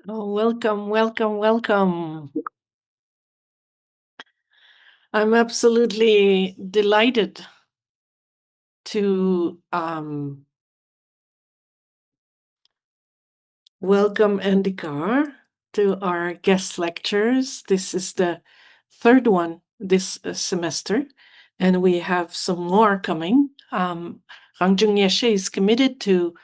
Oh, welcome, welcome, welcome. I'm absolutely delighted to welcome Andy Karr to our guest lectures. This is the third one this semester, and we have some more coming. Rangjung Yeshe is committed to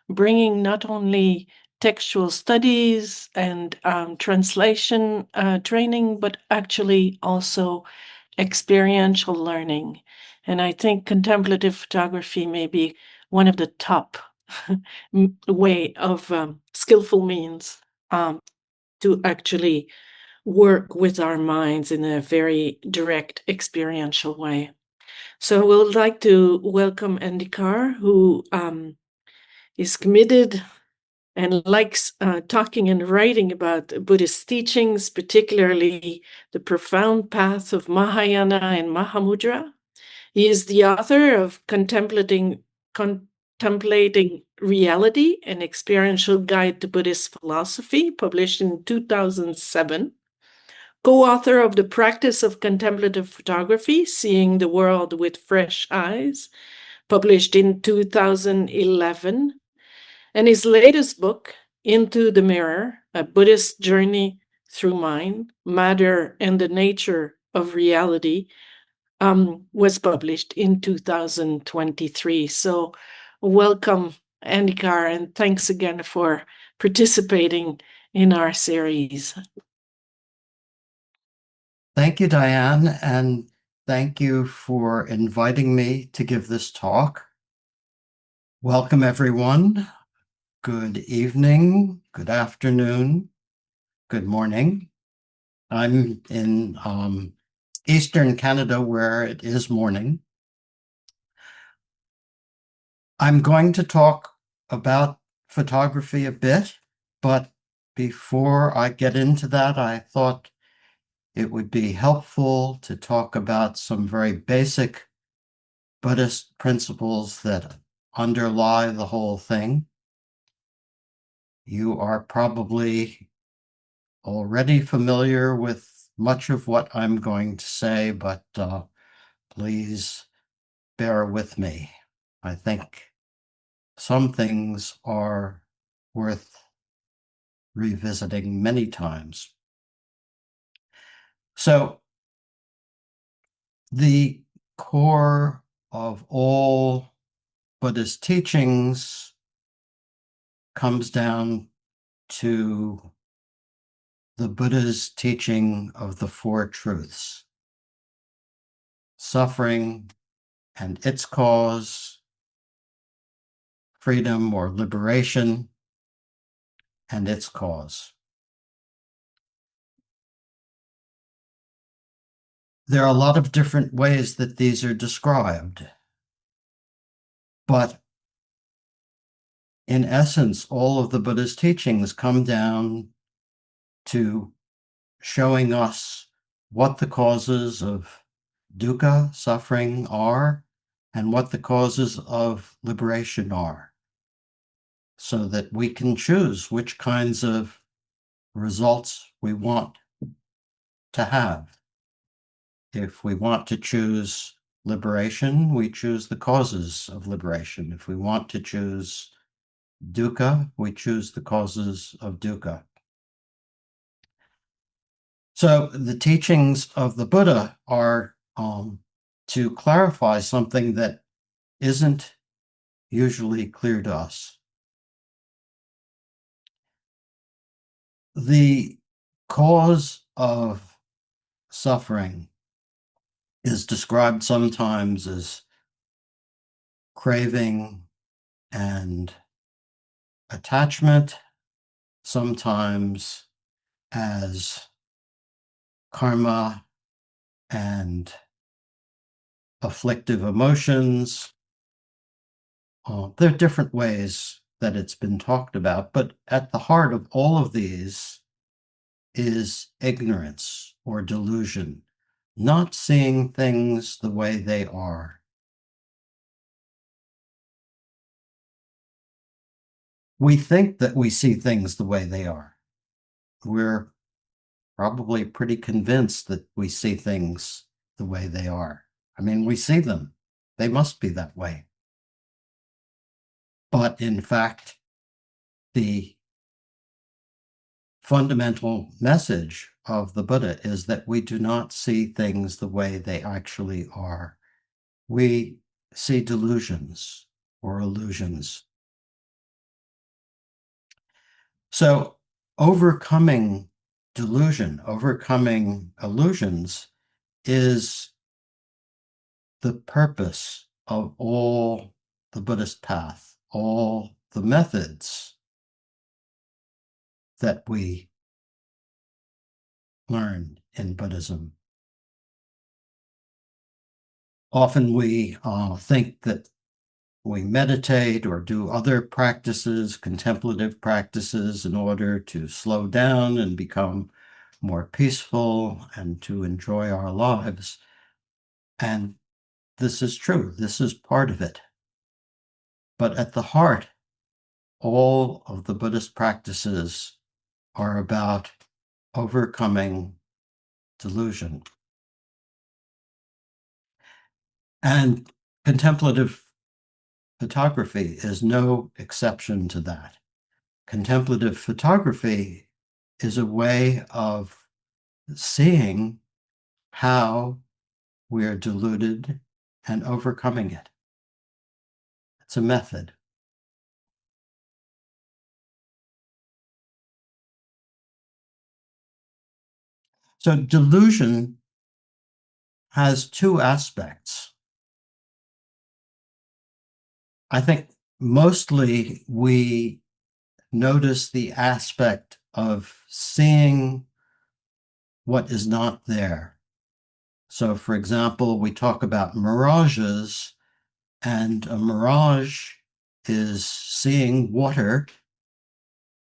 bringing not only textual studies and translation training, but actually also experiential learning. And I think contemplative photography may be one of the top way of skillful means to actually work with our minds in a very direct experiential way. So we would like to welcome Andy Karr, who is committed and likes talking and writing about Buddhist teachings, particularly the profound path of Mahayana and Mahamudra. He is the author of Contemplating Reality, an experiential guide to Buddhist philosophy, published in 2007. Co-author of the Practice of Contemplative Photography, Seeing the World with Fresh Eyes, published in 2011. And his latest book, Into the Mirror, A Buddhist Journey Through Mind, Matter, and the Nature of Reality, was published in 2023. So welcome, Andy Karr, and thanks again for participating in our series. Thank you, Diane, and thank you for inviting me to give this talk. Welcome, everyone. Good evening, good afternoon, good morning. I'm in Eastern Canada, where it is morning. I'm going to talk about photography a bit, but before I get into that, I thought it would be helpful to talk about some very basic Buddhist principles that underlie the whole thing. You are probably already familiar with much of what I'm going to say, but please bear with me. I think some things are worth revisiting many times. So, the core of all Buddhist teachings comes down to the Buddha's teaching of the Four Truths: suffering and its cause, freedom or liberation and its cause. There are a lot of different ways that these are described, but in essence, all of the Buddha's teachings come down to showing us what the causes of dukkha, suffering, are, and what the causes of liberation are, so that we can choose which kinds of results we want to have. If we want to choose liberation, we choose the causes of liberation. If we want to choose dukkha, we choose the causes of dukkha. So the teachings of the Buddha are to clarify something that isn't usually clear to us. The cause of suffering is described sometimes as craving and attachment, sometimes as karma and afflictive emotions. There are different ways that it's been talked about, but at the heart of all of these is ignorance or delusion, not seeing things the way they are. We think that we see things the way they are. we're probably pretty convinced that we see things the way they are. I mean, we see them. They must be that way. But in fact, the fundamental message of the Buddha is that we do not see things the way they actually are. We see delusions or illusions. So overcoming delusion, overcoming illusions is the purpose of all the Buddhist path, all the methods that we learn in Buddhism. Often we think that we meditate or do other practices, contemplative practices, in order to slow down and become more peaceful and to enjoy our lives. And this is true. This is part of it. But at the heart, all of the Buddhist practices are about overcoming delusion. And contemplative photography is no exception to that. Contemplative photography is a way of seeing how we're deluded and overcoming it. It's a method. So delusion has two aspects. I think mostly we notice the aspect of seeing what is not there. So, for example, we talk about mirages, and a mirage is seeing water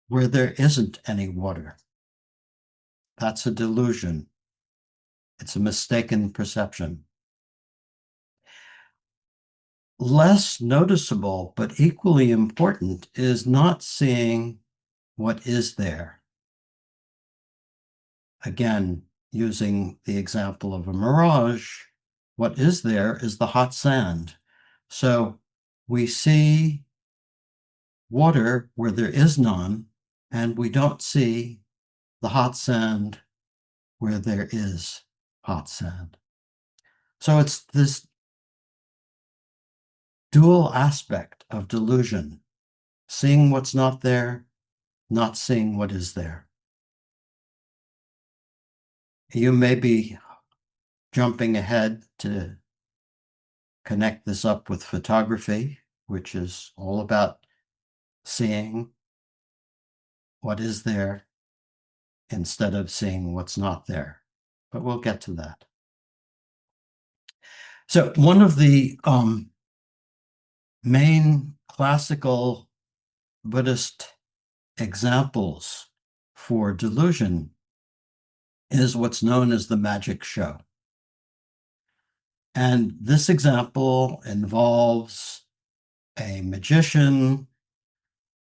where there isn't any water. That's a delusion. It's a mistaken perception. Less noticeable, but equally important, is not seeing what is there. Again, using the example of a mirage, what is there is the hot sand. So we see water where there is none, and we don't see the hot sand where there is hot sand. So it's this dual aspect of delusion, seeing what's not there, not seeing what is there. You may be jumping ahead to connect this up with photography, which is all about seeing what is there instead of seeing what's not there. But we'll get to that. So one of the main classical Buddhist examples for delusion is what's known as the magic show. And this example involves a magician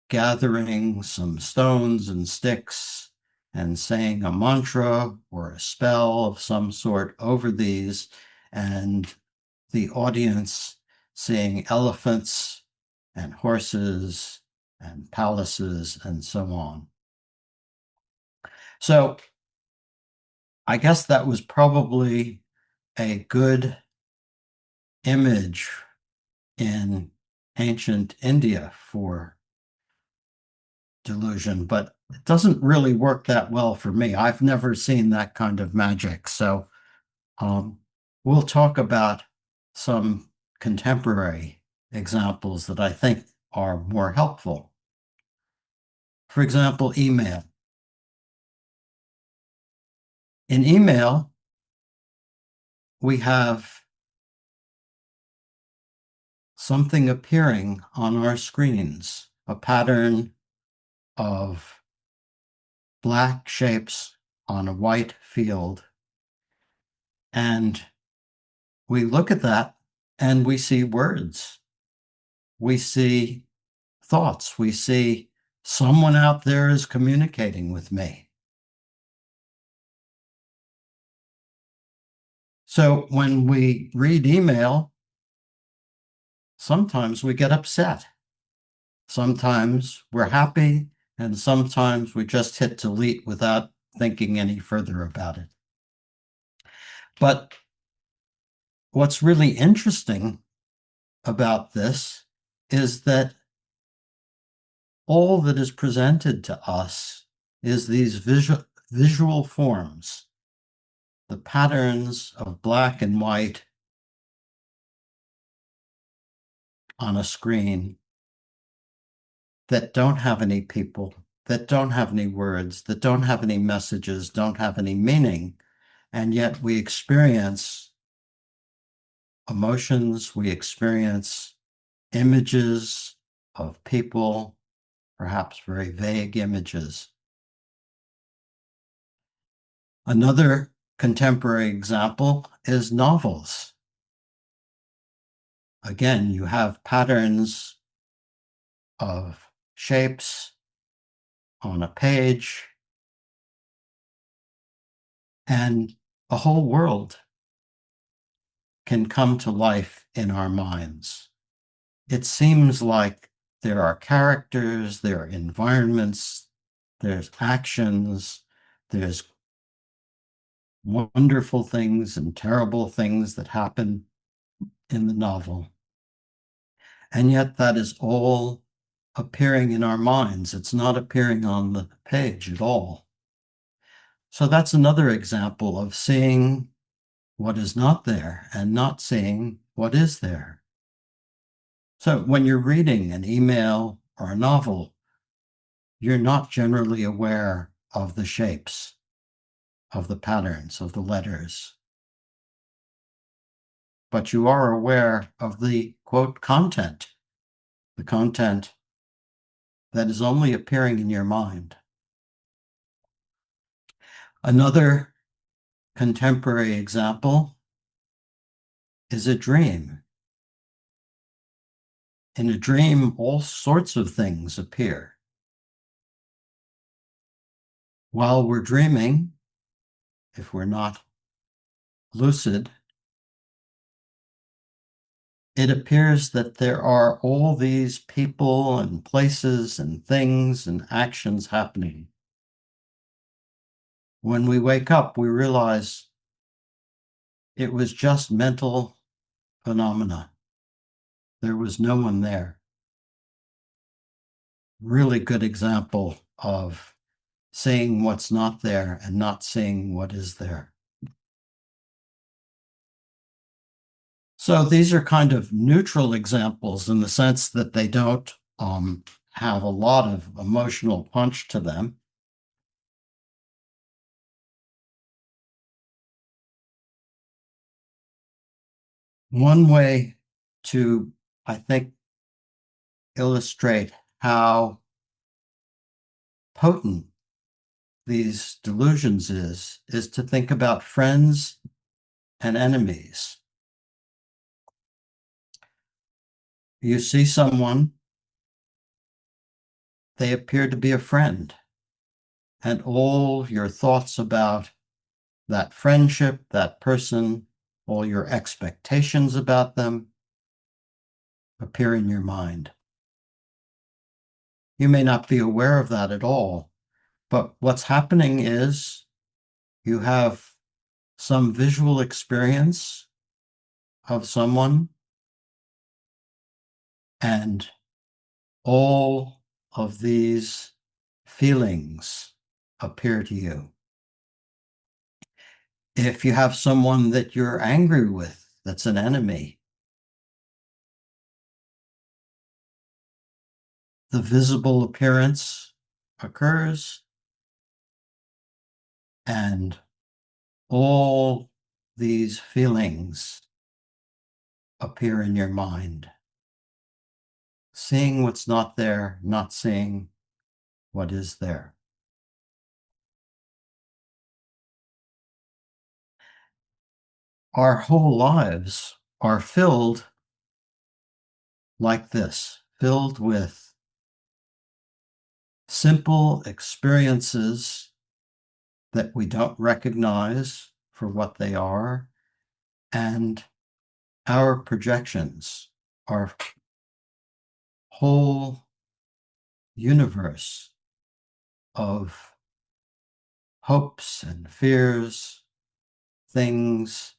gathering some stones and sticks and saying a mantra or a spell of some sort over these, and the audience seeing elephants and horses and palaces and so on. So I guess that was probably a good image in ancient India for delusion, but it doesn't really work that well for me. I've never seen that kind of magic. So we'll talk about some contemporary examples that I think are more helpful. For example, email. In email, we have something appearing on our screens, a pattern of black shapes on a white field. And we look at that and we see words. We see thoughts. We see someone out there is communicating with me. So when we read email, sometimes we get upset. Sometimes we're happy, and sometimes we just hit delete without thinking any further about it. But what's really interesting about this is that all that is presented to us is these visual forms, the patterns of black and white on a screen that don't have any people, that don't have any words, that don't have any messages, don't have any meaning. And yet we experience emotions, we experience images of people, perhaps very vague images. Another contemporary example is novels. Again, you have patterns of shapes on a page and a whole world can come to life in our minds. It seems like there are characters, there are environments, there's actions, there's wonderful things and terrible things that happen in the novel. And yet that is all appearing in our minds. It's not appearing on the page at all. So that's another example of seeing what is not there and not seeing what is there. So when you're reading an email or a novel, you're not generally aware of the shapes, of the patterns, of the letters, but you are aware of the, quote, content, the content that is only appearing in your mind. Another contemporary example is a dream. In a dream, all sorts of things appear. While we're dreaming, if we're not lucid, it appears that there are all these people and places and things and actions happening. When we wake up, we realize it was just mental phenomena. There was no one there. Really good example of seeing what's not there and not seeing what is there. So these are kind of neutral examples in the sense that they don't have a lot of emotional punch to them. One way to, I think, illustrate how potent these delusions is to think about friends and enemies. You see someone, they appear to be a friend, and all your thoughts about that friendship, that person, all your expectations about them appear in your mind. You may not be aware of that at all, but what's happening is you have some visual experience of someone, and all of these feelings appear to you. If you have someone that you're angry with, that's an enemy, the visible appearance occurs, and all these feelings appear in your mind. Seeing what's not there, not seeing what is there. Our whole lives are filled like this, filled with simple experiences that we don't recognize for what they are, And our projections, our whole universe of hopes and fears, things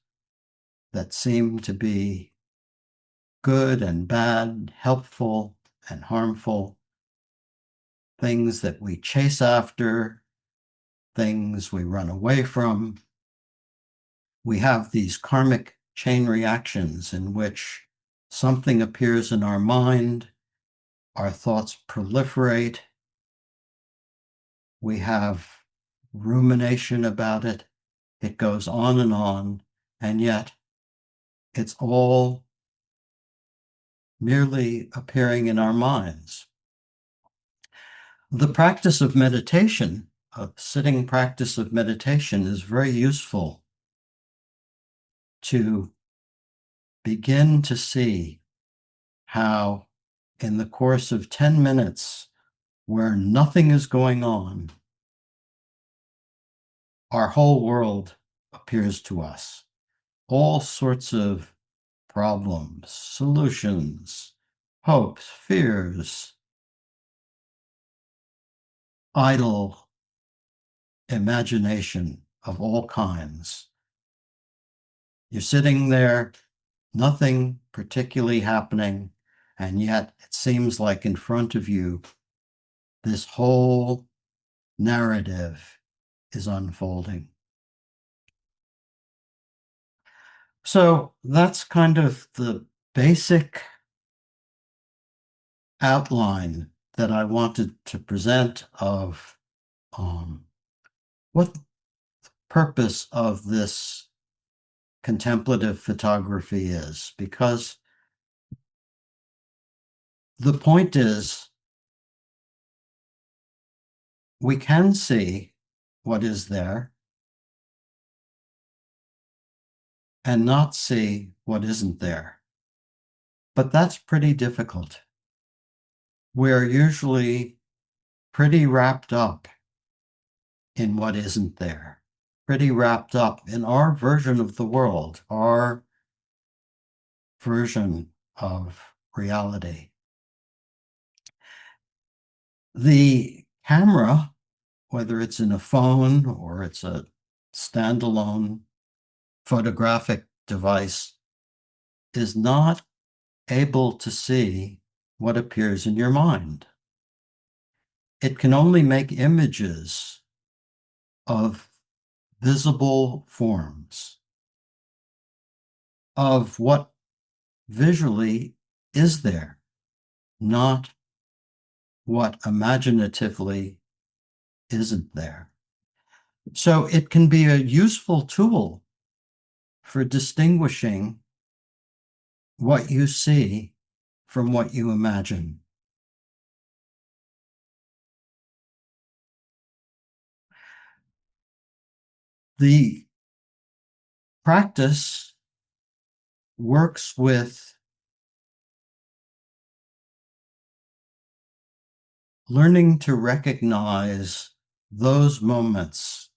that seem to be good and bad, helpful and harmful, things that we chase after, things we run away from. We have these karmic chain reactions in which something appears in our mind, our thoughts proliferate, we have rumination about it, it goes on, and yet it's all merely appearing in our minds. The practice of meditation, a sitting practice of meditation, is very useful to begin to see how, in the course of 10 minutes, where nothing is going on, our whole world appears to us. All sorts of problems, solutions, hopes, fears, idle imagination of all kinds. You're sitting there, nothing particularly happening, and yet it seems like in front of you, this whole narrative is unfolding. So that's kind of the basic outline that I wanted to present of what the purpose of this contemplative photography is, because the point is we can see what is there and not see what isn't there. But that's pretty difficult. We're usually pretty wrapped up in what isn't there, pretty wrapped up in our version of the world, our version of reality. The camera, whether it's in a phone or it's a standalone photographic device, is not able to see what appears in your mind. It can only make images of visible forms, of what visually is there, not what imaginatively isn't there. So it can be a useful tool for distinguishing what you see from what you imagine. The practice works with learning to recognize those moments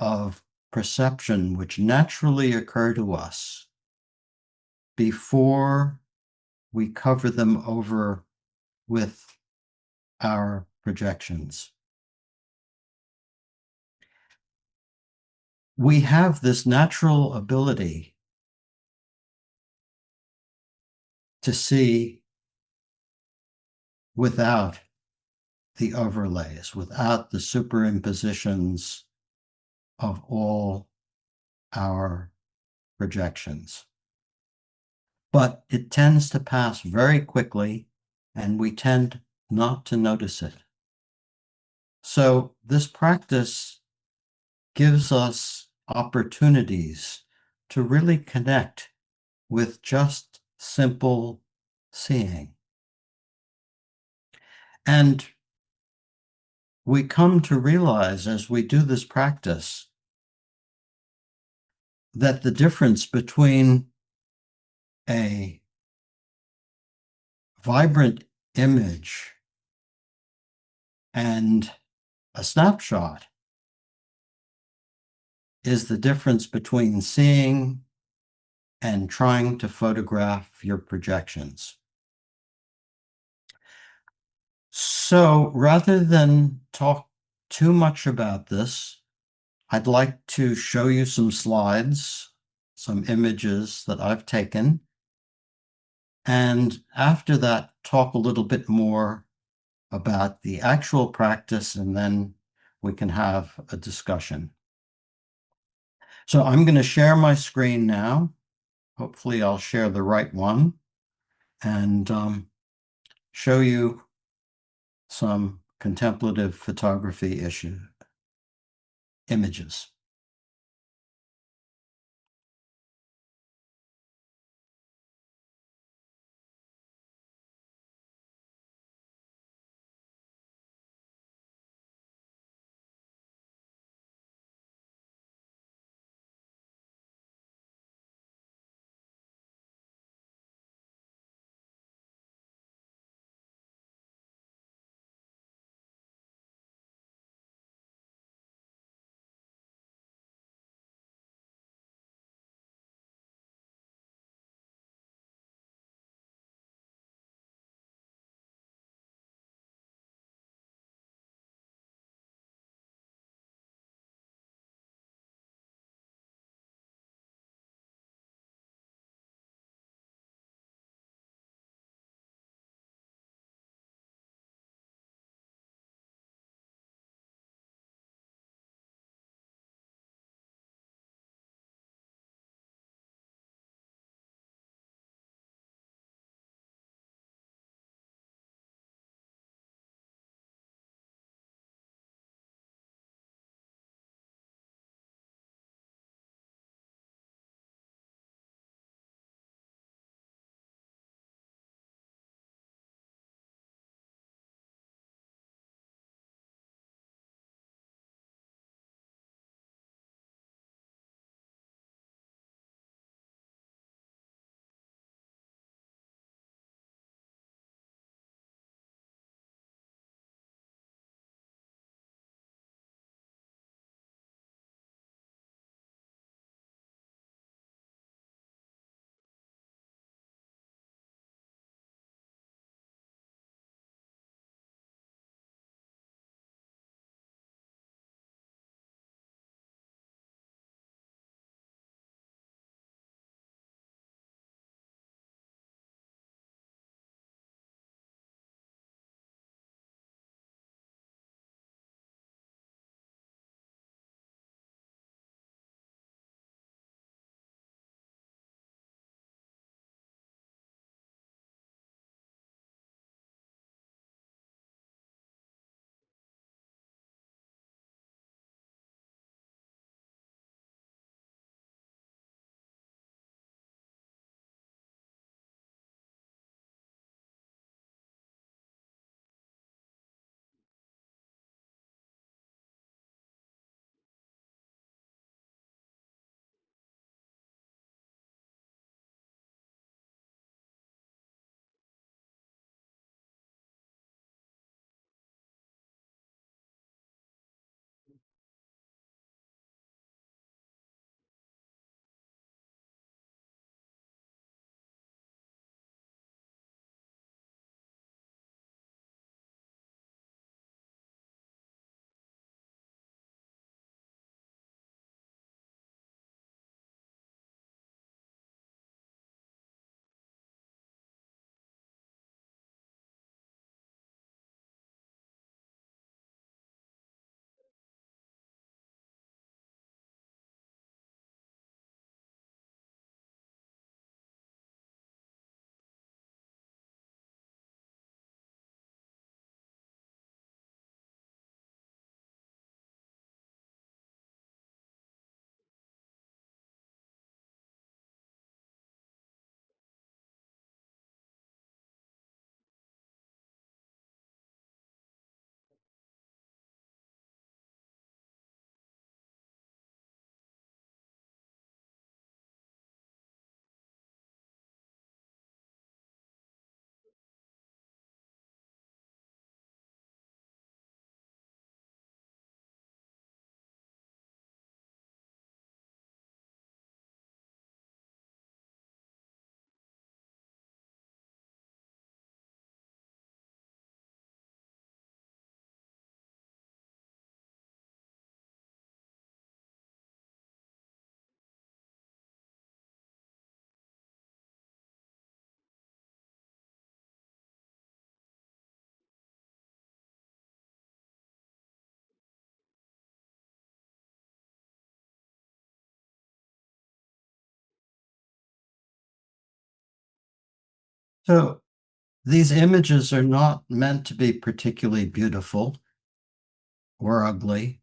of perception which naturally occur to us before we cover them over with our projections. We have this natural ability to see without the overlays, without the superimpositions of all our projections. But it tends to pass very quickly, and we tend not to notice it. So this practice gives us opportunities to really connect with just simple seeing. And we come to realize as we do this practice that the difference between a vibrant image and a snapshot is the difference between seeing and trying to photograph your projections. So rather than talk too much about this, I'd like to show you some slides, some images that I've taken, and after that, talk a little bit more about the actual practice, and then we can have a discussion. So I'm going to share my screen now. Hopefully I'll share the right one and show you some contemplative photography images. So these images are not meant to be particularly beautiful or ugly.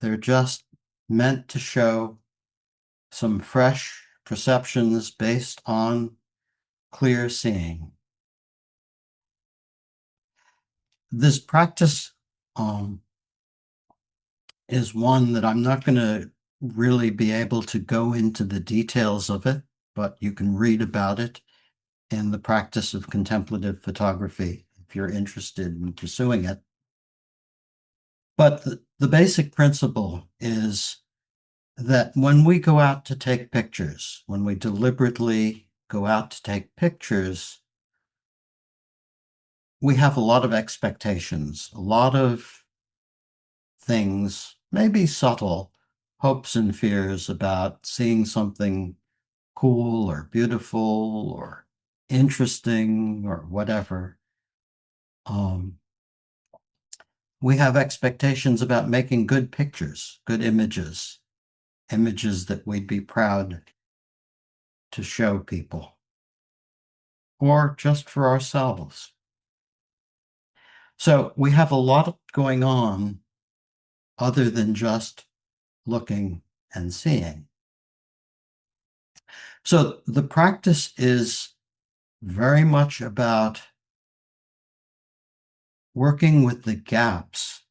They're just meant to show some fresh perceptions based on clear seeing. This practice is one that I'm not going to really be able to go into the details of it, but you can read about it in the Practice of Contemplative Photography if you're interested in pursuing it. But the basic principle is that when we go out to take pictures, when we deliberately go out to take pictures, we have a lot of expectations, a lot of things, maybe subtle hopes and fears about seeing something cool or beautiful or interesting or whatever. We have expectations about making good pictures, good images, images that we'd be proud to show people, or just for ourselves. So we have a lot going on other than just looking and seeing. So the practice is very much about working with the gaps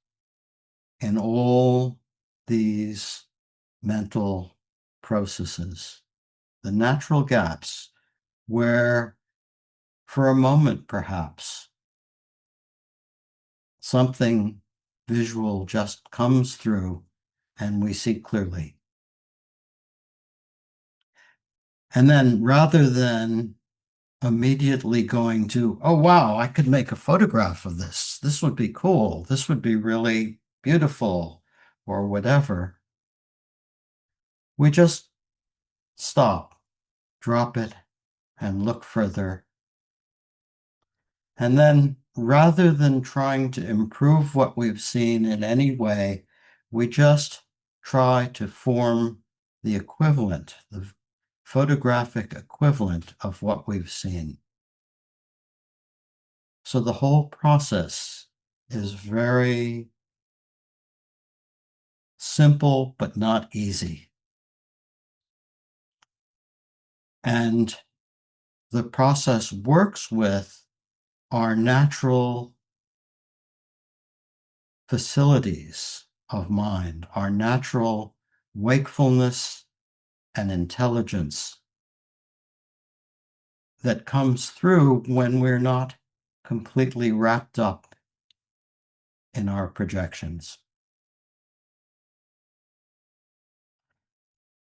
in all these mental processes, the natural gaps where, for a moment perhaps, something visual just comes through and we see clearly. And then rather than immediately going to, oh, wow, I could make a photograph of this. This would be cool. This would be really beautiful, or whatever. We just stop, drop it, and look further. And then rather than trying to improve what we've seen in any way, we just try to form the equivalent, the photographic equivalent of what we've seen. So the whole process is very simple, but not easy. And the process works with our natural facilities of mind, our natural wakefulness and intelligence that comes through when we're not completely wrapped up in our projections.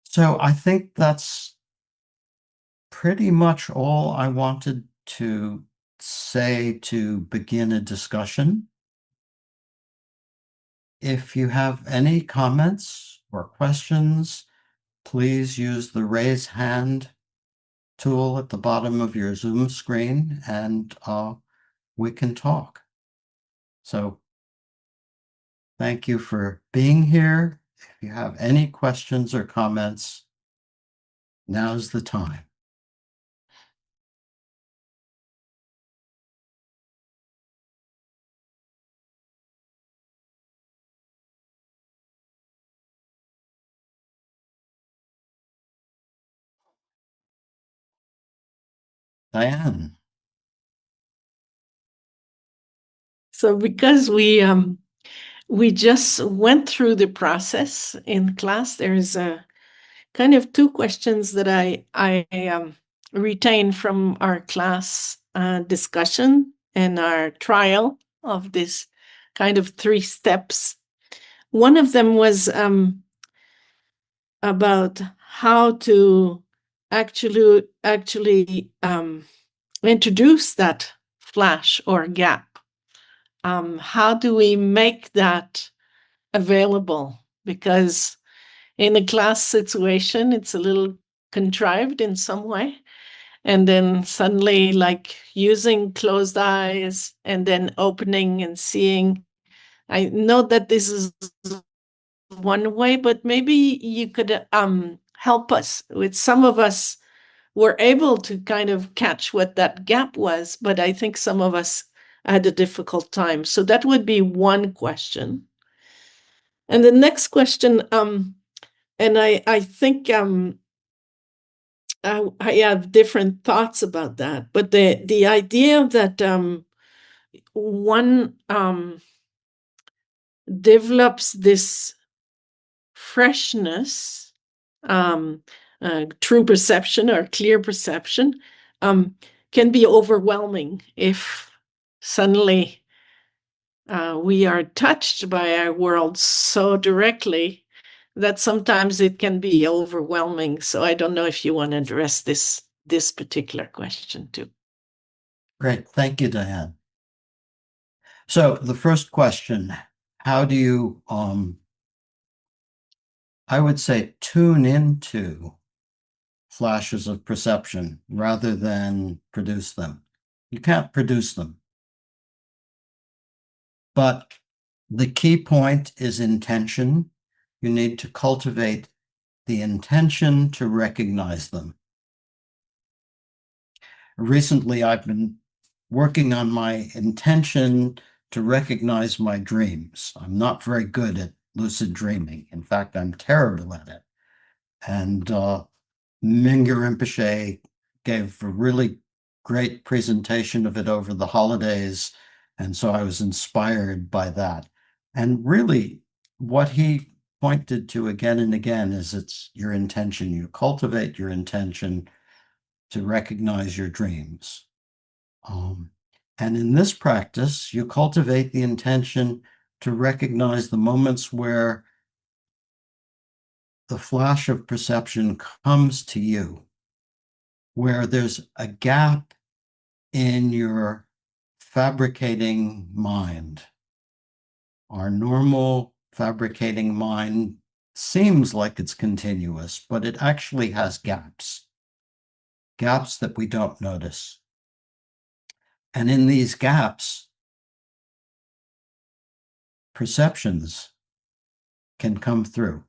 So I think that's pretty much all I wanted to say to begin a discussion. If you have any comments or questions, please use the raise hand tool at the bottom of your Zoom screen and we can talk. So thank you for being here. If you have any questions or comments, now's the time. Diane. So because we just went through the process in class, there's a kind of two questions that I retain from our class discussion and our trial of this kind of 3 steps. One of them was about how to actually introduce that flash or gap. How do we make that available? Because in a class situation, it's a little contrived in some way. And then suddenly, like using closed eyes and then opening and seeing. I know that this is one way, but maybe you could help us with some of us were able to kind of catch what that gap was, but I think some of us had a difficult time. So that would be one question. And the next question, and I think I have different thoughts about that, but the idea that one develops this freshness, true perception or clear perception, can be overwhelming if suddenly we are touched by our world so directly that sometimes it can be overwhelming. So I don't know if you want to address this particular question too. Great. Thank you, Diane. So the first question, how do you, I would say, tune into flashes of perception rather than produce them? You can't produce them. But the key point is intention. You need to cultivate the intention to recognize them. Recently, I've been working on my intention to recognize my dreams. I'm not very good at lucid dreaming. In fact, I'm terrible at it. And Mingyur Rinpoche gave a really great presentation of it over the holidays. And so I was inspired by that. And really, what he pointed to again and again is it's your intention. You cultivate your intention to recognize your dreams. And in this practice, you cultivate the intention to recognize the moments where the flash of perception comes to you, where there's a gap in your fabricating mind. Our normal fabricating mind seems like it's continuous, but it actually has gaps that we don't notice. And in these gaps, perceptions can come through.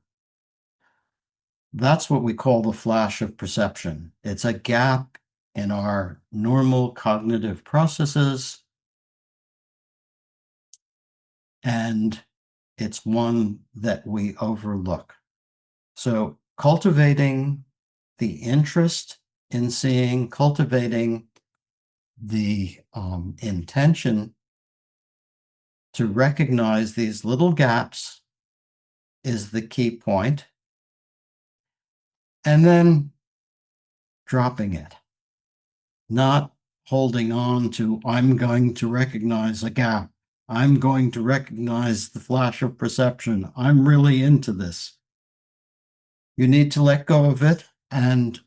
That's what we call the flash of perception. It's a gap in our normal cognitive processes, and it's one that we overlook. So cultivating the interest in seeing, cultivating the intention to recognize these little gaps is the key point. And then dropping it, not holding on to, I'm going to recognize a gap. I'm going to recognize the flash of perception. I'm really into this. You need to let go of it and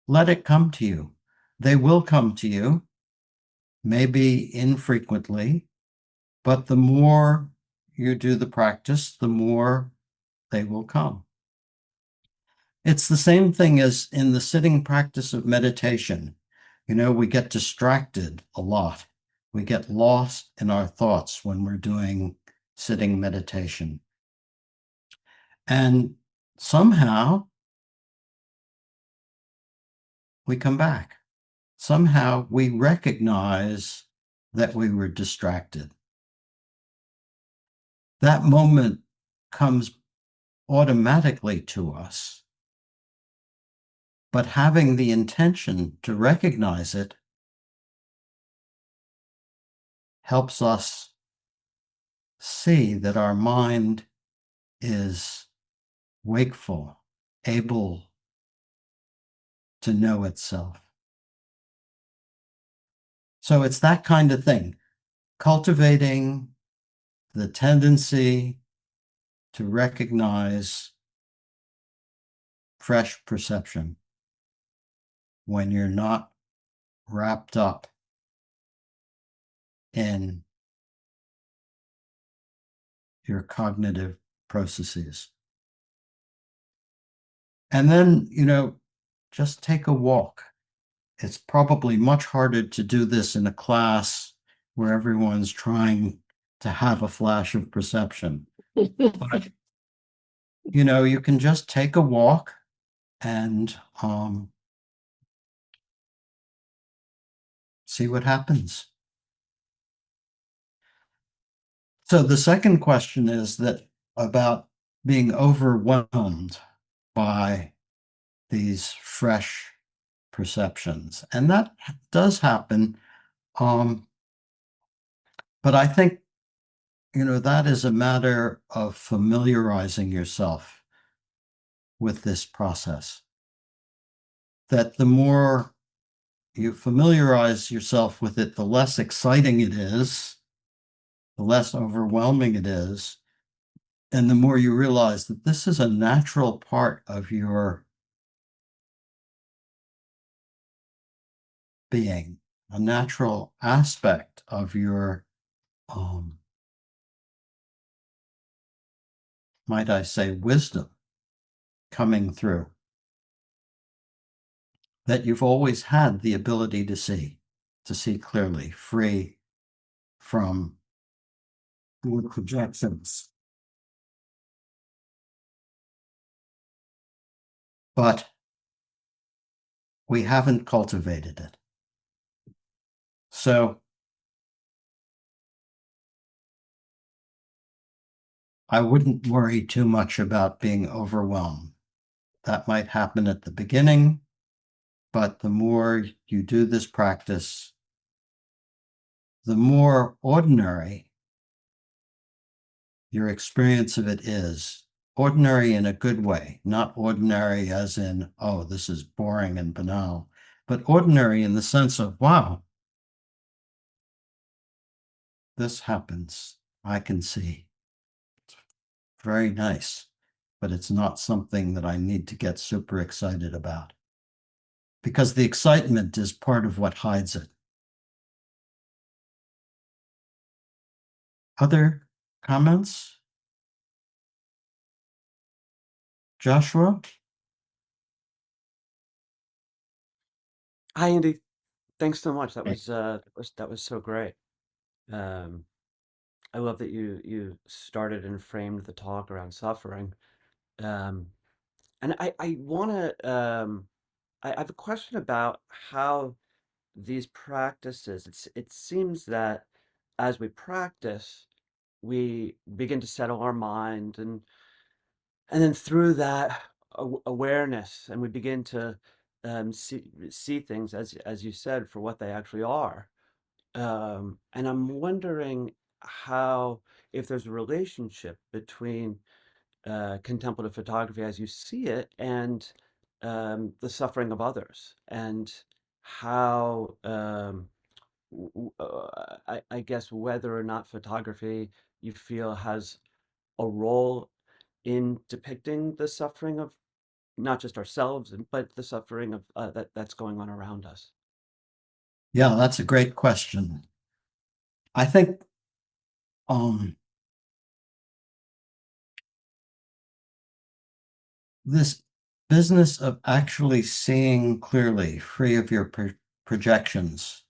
let it come to you. They will come to you, maybe infrequently, but the more you do the practice, the more they will come. It's the same thing as in the sitting practice of meditation. You know, we get distracted a lot. We get lost in our thoughts when we're doing sitting meditation. And somehow we come back. Somehow we recognize that we were distracted. That moment comes automatically to us. But having the intention to recognize it helps us see that our mind is wakeful, able to know itself. So it's that kind of thing, cultivating the tendency to recognize fresh perception when you're not wrapped up in your cognitive processes. And then, just take a walk. It's probably much harder to do this in a class where everyone's trying to have a flash of perception. But, you can just take a walk and see what happens. So the second question is that about being overwhelmed by these fresh perceptions. And that does happen. But I think, that is a matter of familiarizing yourself with this process. That the more you familiarize yourself with it, the less exciting it is, the less overwhelming it is, and the more you realize that this is a natural part of your being, a natural aspect of your, might I say, wisdom coming through, that you've always had the ability to see clearly, free from projections. But we haven't cultivated it. So I wouldn't worry too much about being overwhelmed. That might happen at the beginning, but the more you do this practice, the more ordinary your experience of it is. Ordinary in a good way, not ordinary as in, oh, this is boring and banal, but ordinary in the sense of, wow, this happens. I can see. It's very nice, but it's not something that I need to get super excited about, because the excitement is part of what hides it. Other comments? Joshua? Hi, Andy. Thanks so much. That was so great. Um, I love that you started and framed the talk around suffering. Um, and I want to I have a question about how these practices. It seems that as we practice, we begin to settle our mind, and then through that awareness, and we begin to see things as you said for what they actually are. And I'm wondering how, if there's a relationship between contemplative photography as you see it and the suffering of others, and how I guess whether or not photography you feel has a role in depicting the suffering of not just ourselves, but the suffering of that's going on around us. Yeah, that's a great question. I think um, this business of actually seeing clearly, free of your projections,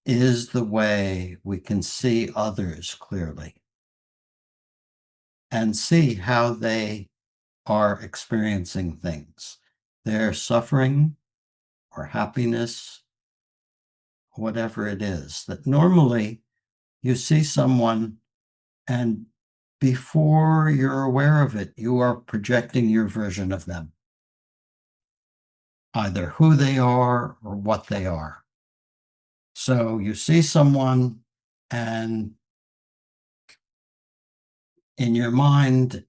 is the way we can see others clearly and see how they are experiencing things, their suffering or happiness, whatever it is. That normally you see someone, and before you're aware of it, you are projecting your version of them, either who they are or what they are. So you see someone, and in your mind,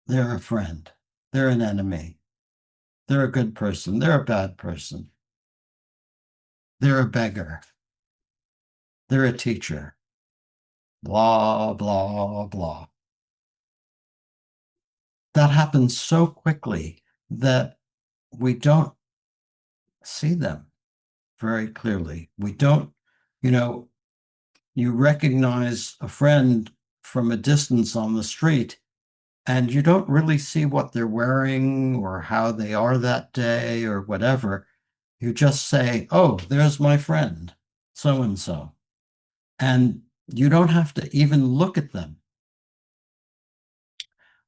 they're a friend, they're an enemy, they're a good person, they're a bad person, they're a beggar, they're a teacher, blah, blah, blah. That happens so quickly that we don't see them very clearly. We don't, you know, you recognize a friend from a distance on the street, and you don't really see what they're wearing or how they are that day or whatever. You just say, oh, there's my friend, so and so. And you don't have to even look at them.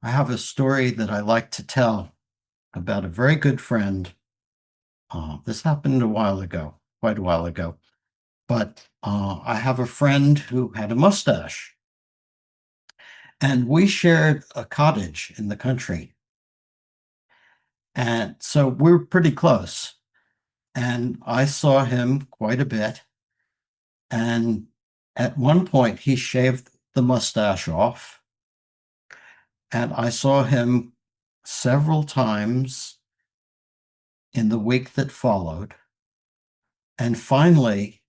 I have a story that I like to tell about a very good friend This happened a while ago, quite a while ago. But I have a friend who had a mustache, and we shared a cottage in the country. And so we're pretty close. And I saw him quite a bit. And at one point, he shaved the mustache off. And I saw him several times in the week that followed. And finally,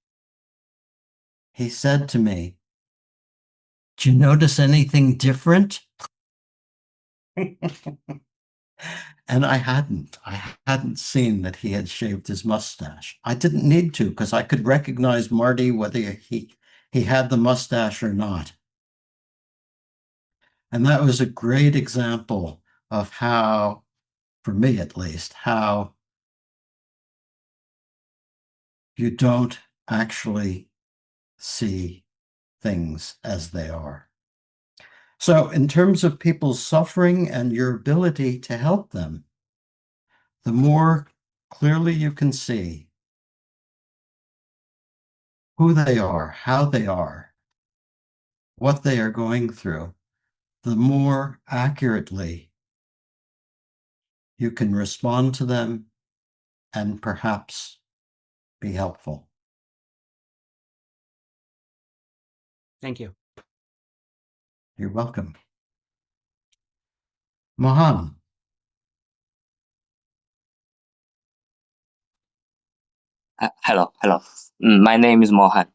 he said to me, "Do you notice anything different?" And I hadn't. I hadn't seen that he had shaved his mustache. I didn't need to because I could recognize Marty whether he had the mustache or not. And that was a great example of how, for me at least, how you don't actually see things as they are. So, in terms of people's suffering and your ability to help them, the more clearly you can see who they are, how they are, what they are going through, the more accurately you can respond to them and perhaps be helpful. Thank you. You're welcome. Mohan. Hello. My name is Mohan.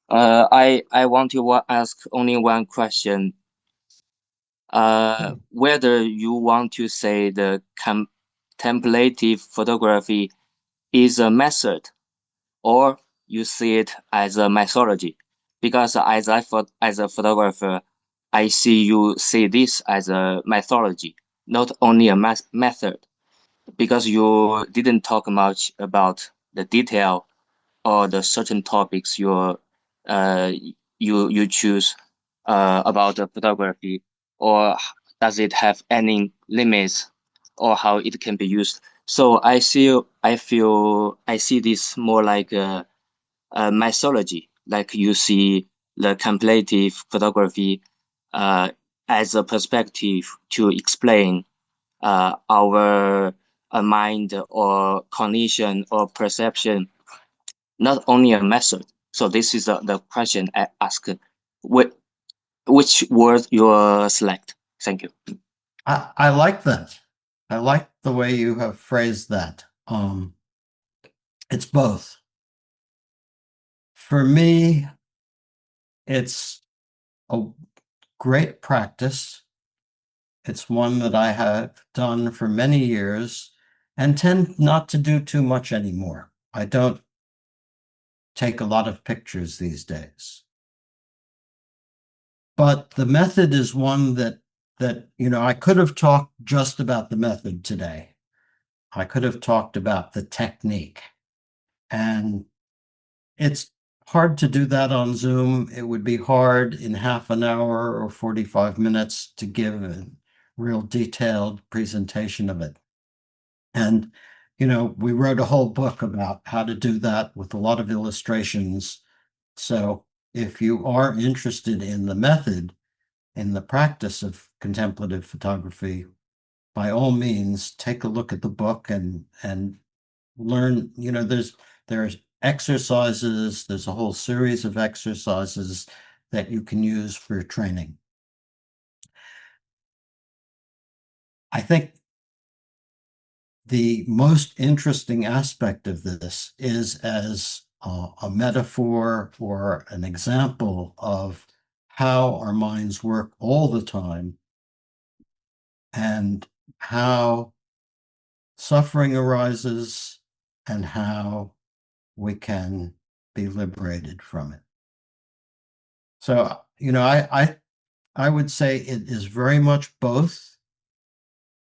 I want to ask only one question. Whether you want to say the contemplative photography is a method, or you see it as a methodology, because as a photographer, I see you see this as a methodology, not only a method, because you didn't talk much about the detail or the certain topics uh, you choose about the photography, or does it have any limits, or how it can be used. So I see this more like a mythology, like you see the contemplative photography uh, as a perspective to explain our mind or cognition or perception, not only a method. So this is the question I ask. Which word you select? Thank you. I like that. I like the way you have phrased that. It's both. For me, it's a great practice. It's one that I have done for many years and tend not to do too much anymore. I don't take a lot of pictures these days. But the method is one that I could have talked just about the method today. I could have talked about the technique. And it's hard to do that on Zoom. It would be hard in half an hour or 45 minutes to give a real detailed presentation of it. And, we wrote a whole book about how to do that with a lot of illustrations. So if you are interested in the method, in the practice of contemplative photography, by all means, take a look at the book and learn. There's exercises, there's a whole series of exercises that you can use for training. I think the most interesting aspect of this is as a metaphor or an example of how our minds work all the time and how suffering arises and how we can be liberated from it. So, I would say it is very much both.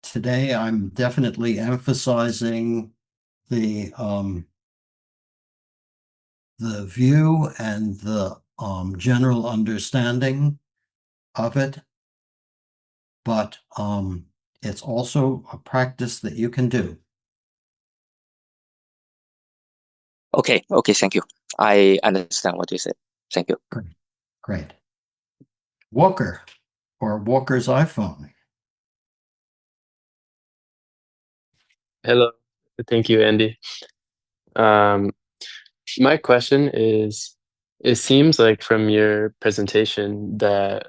Today, I'm definitely emphasizing the view and the general understanding of it, but it's also a practice that you can do. Okay, thank you. I understand what you said. Thank you. Great. Walker, or Walker's iPhone. Hello. Thank you, Andy. Um, my question is, it seems like from your presentation that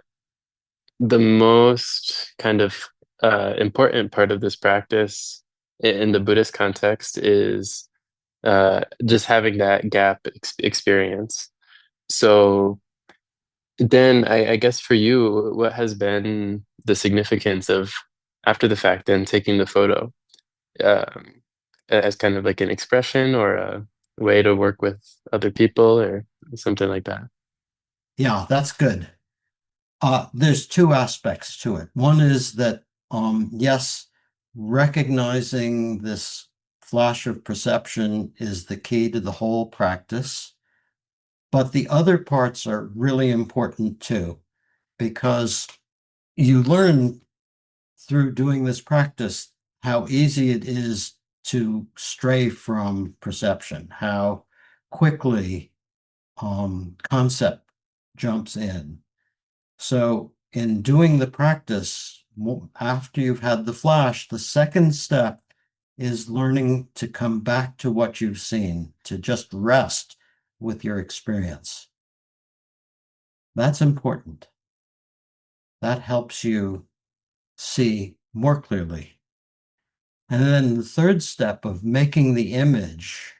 the most kind of important part of this practice in the Buddhist context is just having that gap experience. So then I guess for you, what has been the significance of after the fact then taking the photo? um, as kind of like an expression or a way to work with other people or something like that. Yeah, that's good. There's two aspects to it. One is that, yes, recognizing this flash of perception is the key to the whole practice. But the other parts are really important too, because you learn through doing this practice how easy it is to stray from perception, how quickly concept jumps in. So in doing the practice, after you've had the flash, the second step is learning to come back to what you've seen, to just rest with your experience. That's important. That helps you see more clearly. And then the third step of making the image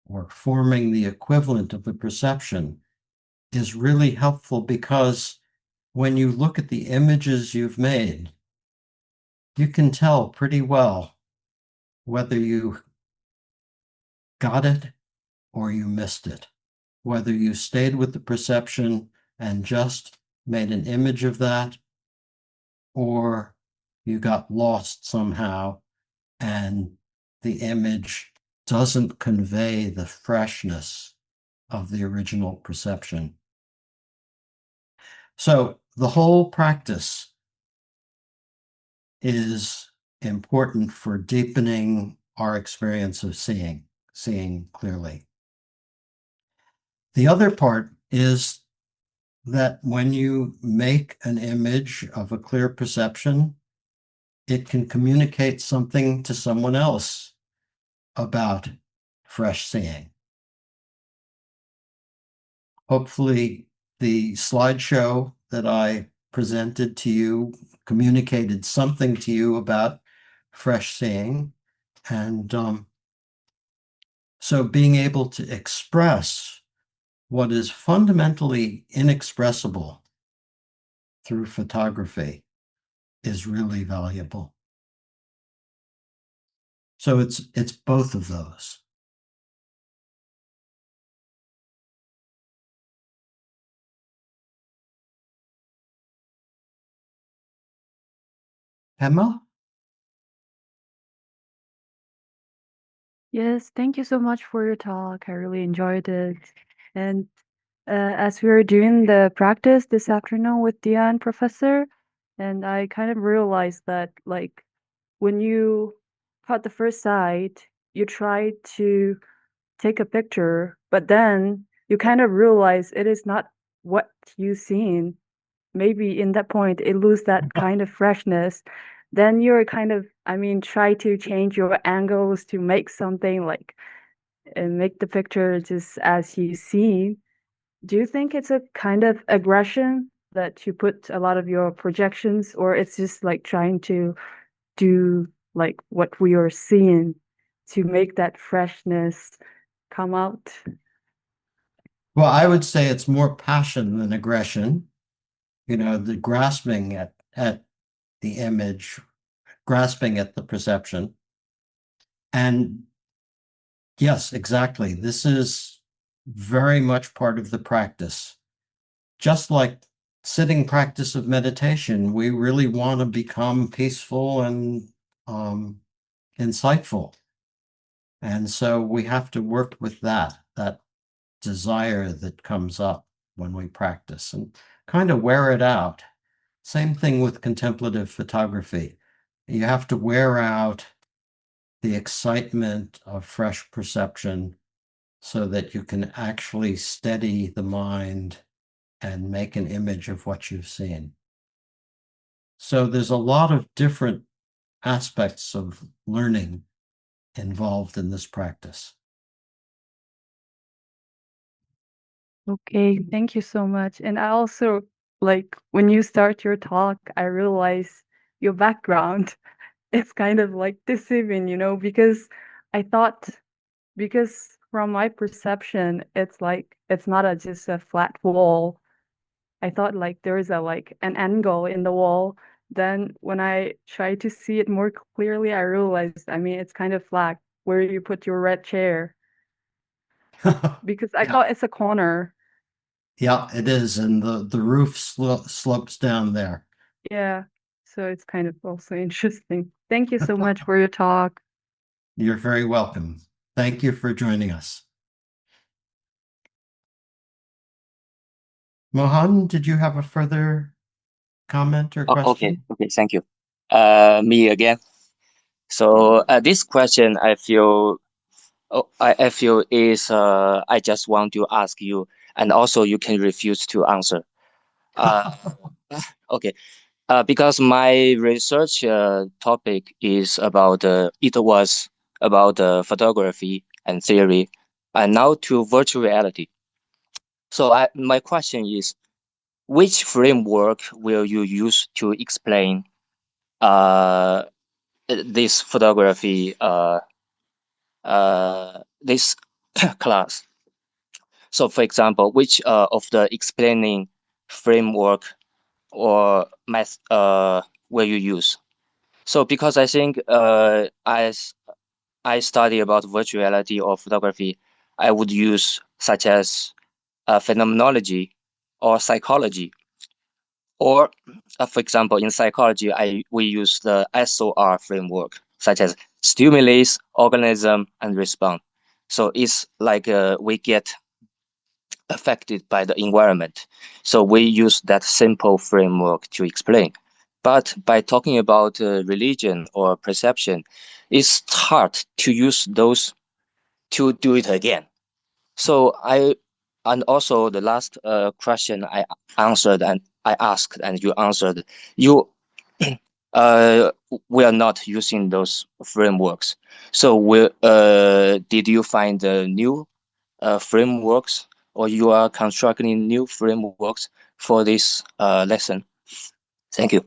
or forming the equivalent of the perception is really helpful, because when you look at the images you've made, you can tell pretty well whether you got it or you missed it, whether you stayed with the perception and just made an image of that, or you got lost somehow and the image doesn't convey the freshness of the original perception. So the whole practice is important for deepening our experience of seeing clearly. The other part is that when you make an image of a clear perception, it can communicate something to someone else about fresh seeing. Hopefully, the slideshow that I presented to you communicated something to you about fresh seeing. And so being able to express what is fundamentally inexpressible through photography is really valuable. So it's both of those. Emma? Yes, thank you so much for your talk. I really enjoyed it. And as we were doing the practice this afternoon with Dion professor, and I kind of realized that like when you caught the first sight, you try to take a picture, but then you kind of realize it is not what you seen. Maybe in that point it lose that kind of freshness. Then you're kind of, I mean, try to change your angles to make something like and make the picture just as you see. Do you think it's a kind of aggression that you put a lot of your projections, or it's just like trying to do like what we are seeing to make that freshness come out? Well, I would say it's more passion than aggression. The grasping at the image, grasping at the perception. And yes, exactly. This is very much part of the practice. Just like sitting practice of meditation, we really want to become peaceful and insightful. And so we have to work with that desire that comes up when we practice and kind of wear it out. Same thing with contemplative photography. You have to wear out the excitement of fresh perception so that you can actually steady the mind and make an image of what you've seen. So there's a lot of different aspects of learning involved in this practice. Okay, thank you so much. And I also, like, when you start your talk, I realize your background. It's kind of like deceiving, because I thought, because from my perception, it's like, it's not just a flat wall. I thought like there is an angle in the wall. Then when I try to see it more clearly, I realized, I mean, it's kind of flat where you put your red chair, because I Yeah. thought it's a corner. Yeah, it is. And the roof slopes down there. Yeah. So it's kind of also interesting. Thank you so much for your talk. You're very welcome. Thank you for joining us. Mohan, did you have a further comment or Okay, question? okay, thank you. Me again. So this question, I feel is I just want to ask you, and also you can refuse to answer. Uh, okay. Because my research topic is about it was about photography and theory, and now to virtual reality. So my question is, which framework will you use to explain uh, this photography this class? So, for example, which of the explaining framework or math will you use? So, because I think as I study about virtual reality or photography, I would use such as phenomenology or psychology. Or, for example, in psychology, we use the SOR framework, such as stimulus, organism, and response. So it's like we get affected by the environment. So we use that simple framework to explain. But by talking about religion or perception, it's hard to use those to do it again. So and also the last question I answered and I asked and you answered, you uh, we are not using those frameworks. So did you find new frameworks, or you are constructing new frameworks for this lesson? Thank you.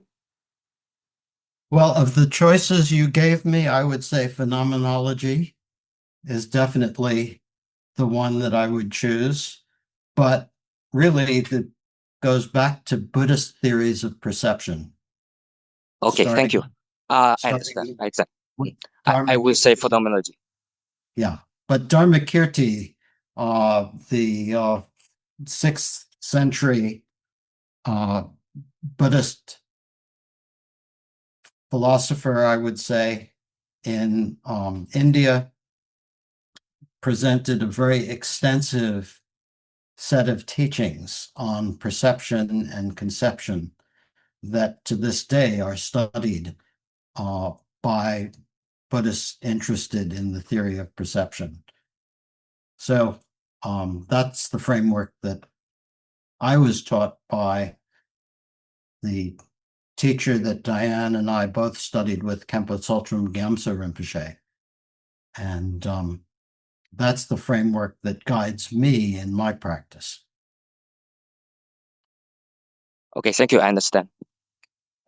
Well, of the choices you gave me, I would say phenomenology is definitely the one that I would choose. But really, it goes back to Buddhist theories of perception. Okay, thank you. Starting, I understand. starting I understand. with I will say phenomenology. Yeah, but Dharmakirti, the 6th century Buddhist philosopher, I would say, in India, presented a very extensive set of teachings on perception and conception that to this day are studied by Buddhists interested in the theory of perception. So that's the framework that I was taught by the teacher that Diane and I both studied with, Khenpo Tsultrim Gyamtse Rinpoche. And that's the framework that guides me in my practice. Okay, thank you. I understand.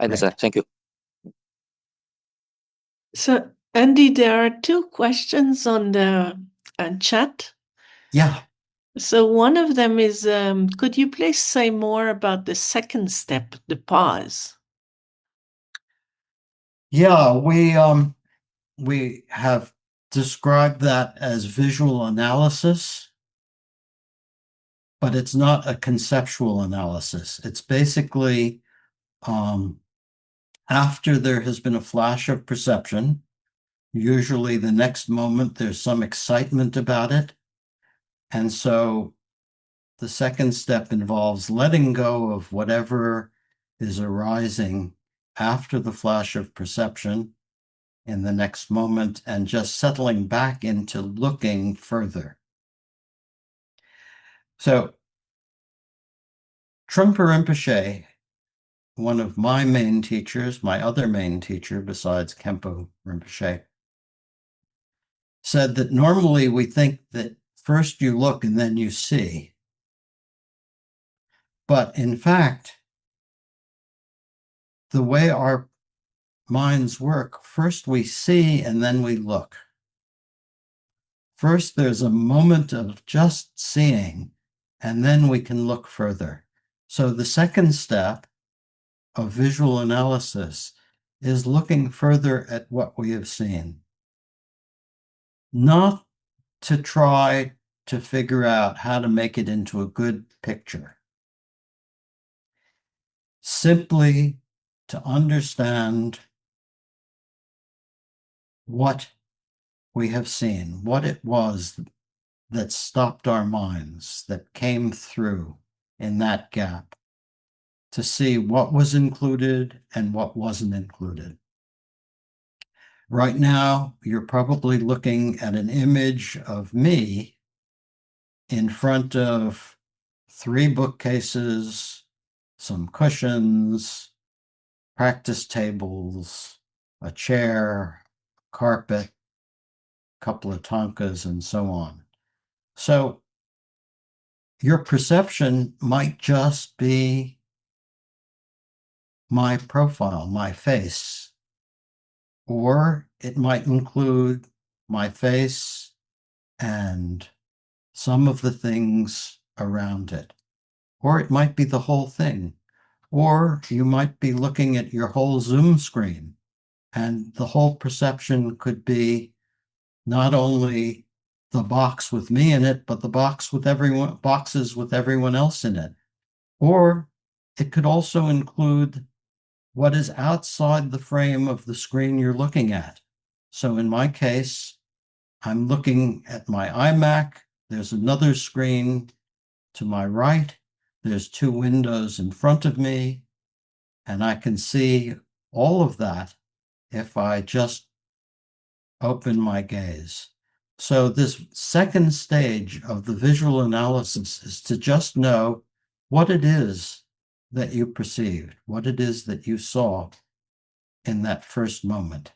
I understand. Great. Thank you. So, Andy, there are two questions on the chat. Yeah. So, one of them is could you please say more about the second step, the pause? Yeah, we have described that as visual analysis, but it's not a conceptual analysis. It's basically after there has been a flash of perception, usually the next moment there's some excitement about it. And so the second step involves letting go of whatever is arising after the flash of perception in the next moment and just settling back into looking further. So Trungpa Rinpoche, one of my main teachers, my other main teacher besides Khenpo Rinpoche, said that normally we think that first you look and then you see. But in fact, the way our minds work, first we see and then we look. First, there's a moment of just seeing, and then we can look further. So the second step of visual analysis is looking further at what we have seen. Not to try to figure out how to make it into a good picture. Simply to understand what we have seen, what it was that stopped our minds, that came through in that gap, to see what was included and what wasn't included. Right now, you're probably looking at an image of me in front of 3 bookcases, some cushions, practice tables, a chair, carpet, a couple of tankas, and so on. So your perception might just be my profile, my face, or it might include my face and some of the things around it, or it might be the whole thing, or you might be looking at your whole Zoom screen, and the whole perception could be not only the box with me in it, but the boxes with everyone else in it. Or it could also include what is outside the frame of the screen you're looking at. So in my case, I'm looking at my iMac. There's another screen to my right. There's 2 windows in front of me, and I can see all of that if I just open my gaze. So this second stage of the visual analysis is to just know what it is that you perceived, what it is that you saw in that first moment.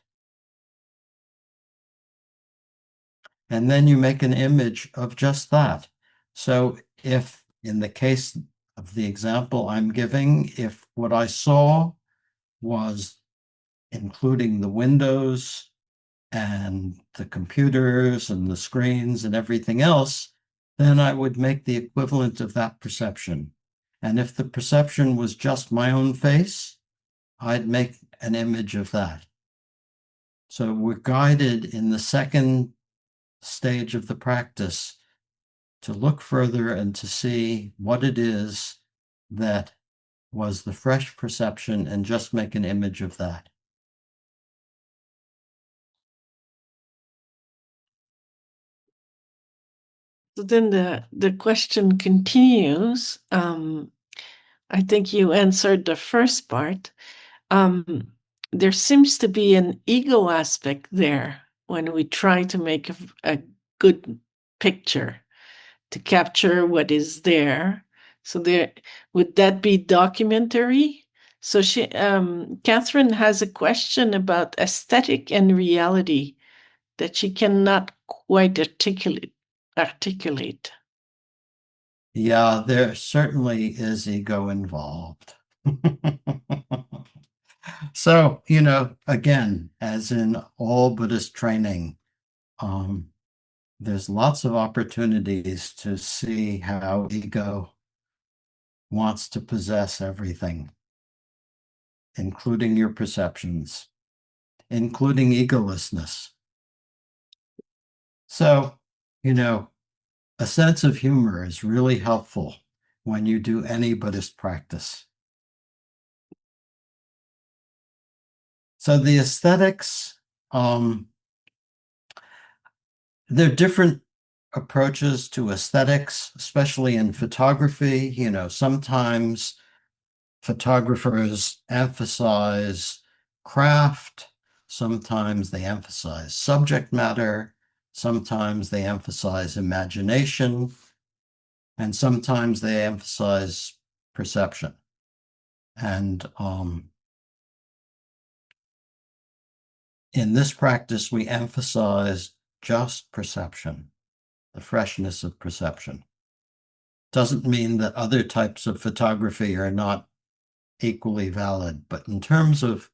And then you make an image of just that. So if, in the case of the example I'm giving, if what I saw was including the windows and the computers and the screens and everything else, then I would make the equivalent of that perception. And if the perception was just my own face, I'd make an image of that. So we're guided in the second stage of the practice to look further and to see what it is that was the fresh perception and just make an image of that. So then the question continues. I think you answered the first part. There seems to be an ego aspect there when we try to make a good picture, to capture what is there. So there, would that be documentary? So Catherine has a question about aesthetic and reality that she cannot quite articulate. Yeah, there certainly is ego involved. So, again, as in all Buddhist training, there's lots of opportunities to see how ego wants to possess everything, including your perceptions, including egolessness. So, a sense of humor is really helpful when you do any Buddhist practice. So the aesthetics, there are different approaches to aesthetics, especially in photography. Sometimes photographers emphasize craft, sometimes they emphasize subject matter, sometimes they emphasize imagination. and sometimes they emphasize perception. And in this practice, we emphasize just perception, the freshness of perception. Doesn't mean that other types of photography are not equally valid, but in terms of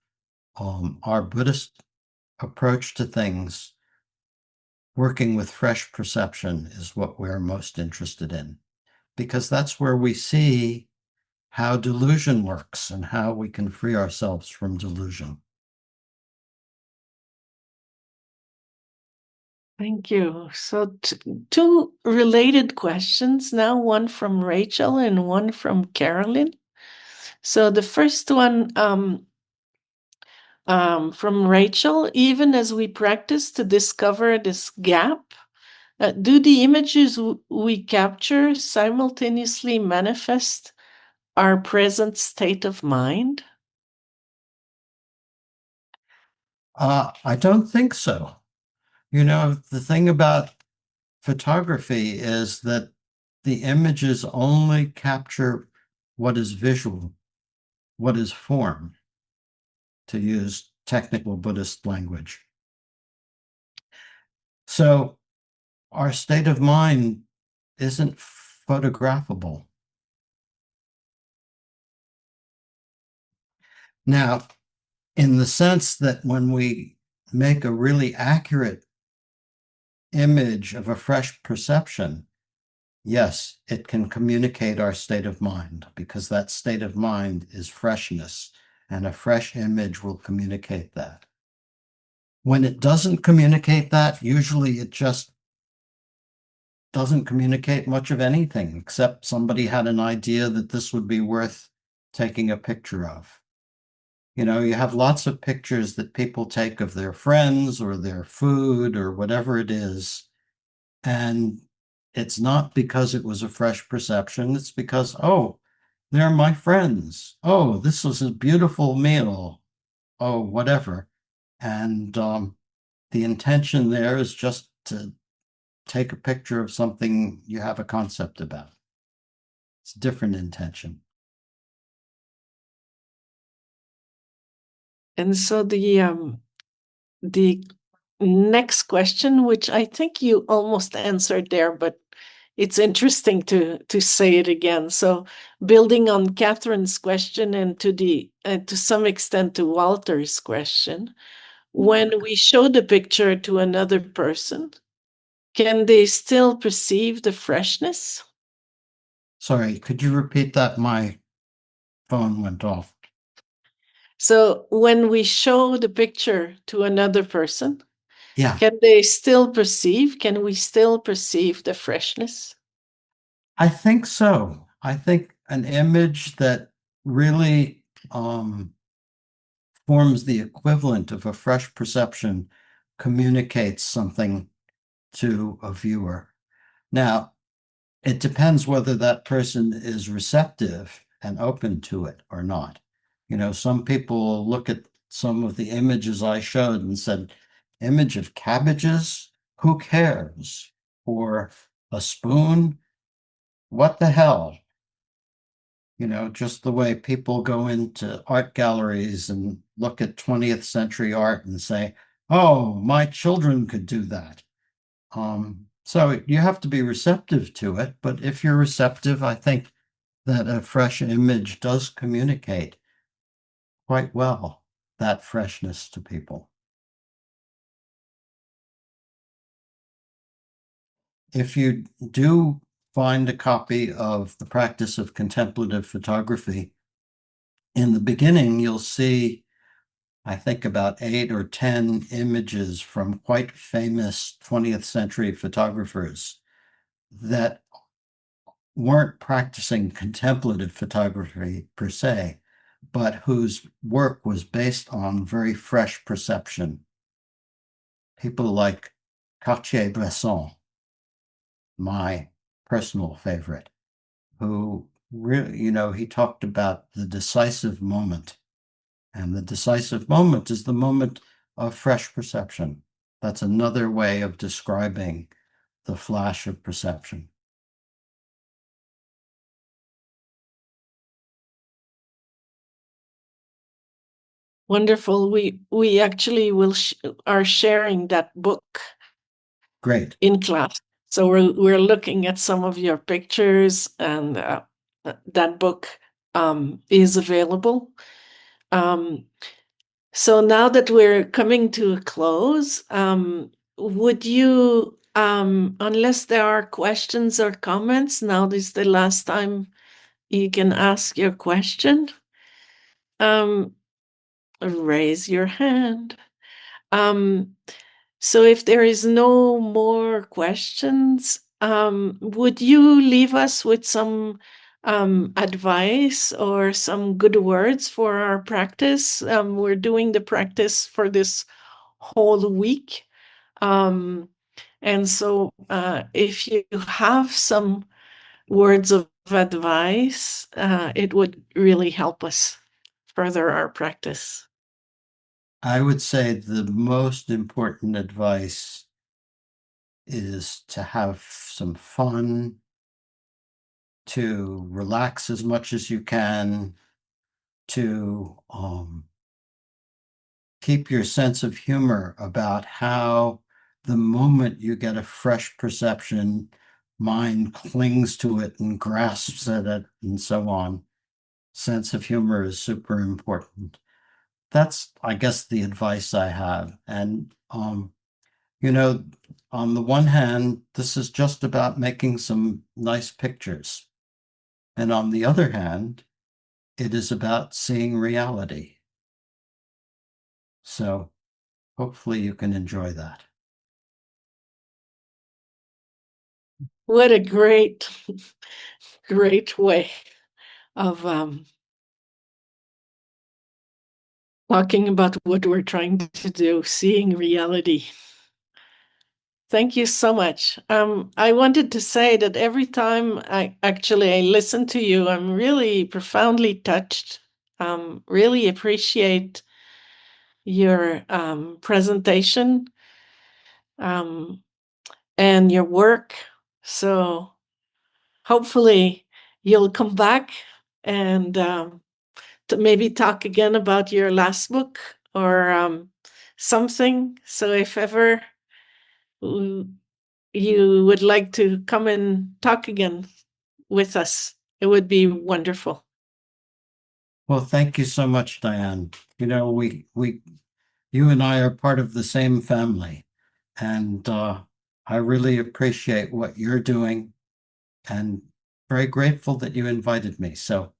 our Buddhist approach to things, working with fresh perception is what we're most interested in, because that's where we see how delusion works and how we can free ourselves from delusion. Thank you. So two related questions now, one from Rachel and one from Carolyn. So the first one from Rachel, even as we practice to discover this gap, do the images we capture simultaneously manifest our present state of mind? I don't think so. You know, the thing about photography is that the images only capture what is visual, what is form, to use technical Buddhist language. So our state of mind isn't photographable. Now, in the sense that when we make a really accurate image of a fresh perception, yes, it can communicate our state of mind, because that state of mind is freshness, and a fresh image will communicate that. When it doesn't communicate that, usually it just doesn't communicate much of anything, except somebody had an idea that this would be worth taking a picture of. You know, you have lots of pictures that people take of their friends or their food or whatever it is, and it's not because it was a fresh perception. It's because, oh, they're my friends. Oh, this was a beautiful meal. Oh, whatever. And the intention there is just to take a picture of something you have a concept about. It's a different intention. And so the next question, which I think you almost answered there, but it's interesting to say it again. So building on Catherine's question and to some extent to Walter's question, when we show the picture to another person, can they still perceive the freshness? Sorry, could you repeat that? My phone went off. So when we show the picture to another person, Yeah, can they still perceive? Can we still perceive the freshness? I think so. I think an image that really forms the equivalent of a fresh perception communicates something to a viewer. Now, it depends whether that person is receptive and open to it or not. You know, some people look at some of the images I showed and said, image of cabbages? Who cares? Or a spoon? What the hell? You know, just the way people go into art galleries and look at 20th century art and say, oh, my children could do that. So you have to be receptive to it, but if you're receptive, I think that a fresh image does communicate quite well that freshness to people. If you do find a copy of the Practice of Contemplative Photography, in the beginning, you'll see, I think, about 8 or 10 images from quite famous 20th century photographers that weren't practicing contemplative photography per se, but whose work was based on very fresh perception. People like Cartier-Bresson, my personal favorite, who really, you know, he talked about the decisive moment. And the decisive moment is the moment of fresh perception. That's another way of describing the flash of perception. Wonderful. We actually are sharing that book Great. in class. So we're looking at some of your pictures, and that book is available. So now that we're coming to a close, would you, unless there are questions or comments, now this is the last time you can ask your question. Raise your hand. So if there is no more questions, would you leave us with some advice or some good words for our practice? We're doing the practice for this whole week. And so if you have some words of advice, it would really help us further our practice. I would say the most important advice is to have some fun, to relax as much as you can, to keep your sense of humor about how the moment you get a fresh perception, mind clings to it and grasps at it and so on. Sense of humor is super important. That's, I guess, the advice I have. And, you know, on the one hand, this is just about making some nice pictures. And on the other hand, it is about seeing reality. So hopefully you can enjoy that. What a great, great way of talking about what we're trying to do, seeing reality. Thank you so much. I wanted to say that every time I listen to you, I'm really profoundly touched. Really appreciate your presentation and your work. So hopefully you'll come back and to maybe talk again about your last book or something. So if ever you would like to come and talk again with us, it would be wonderful. Well, thank you so much, Diane. You know, you and I are part of the same family, and I really appreciate what you're doing and very grateful that you invited me. So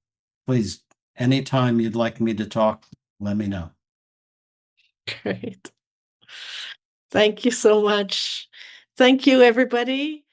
please, anytime you'd like me to talk, let me know. Great. Thank you so much. Thank you, everybody.